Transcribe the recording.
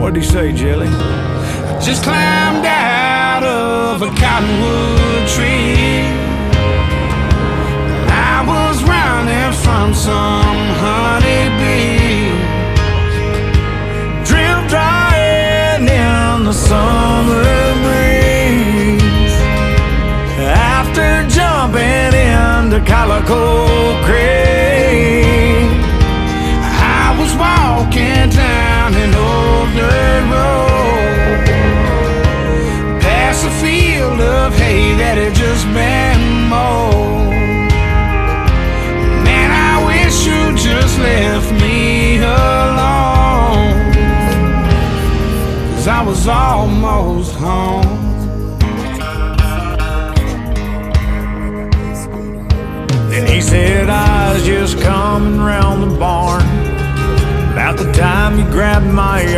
What'd he say, Jelly? Just climbed out of a cottonwood tree. I was running from some honeybee, drip drying in the summer breeze. After jumping into Calico Creek, I was walking down an old dirt road, past a field of hay that had just been mowed. Man, I wish you just left me alone, 'cause I was almost home. And he said, I was just coming round the barn about the time you grabbed my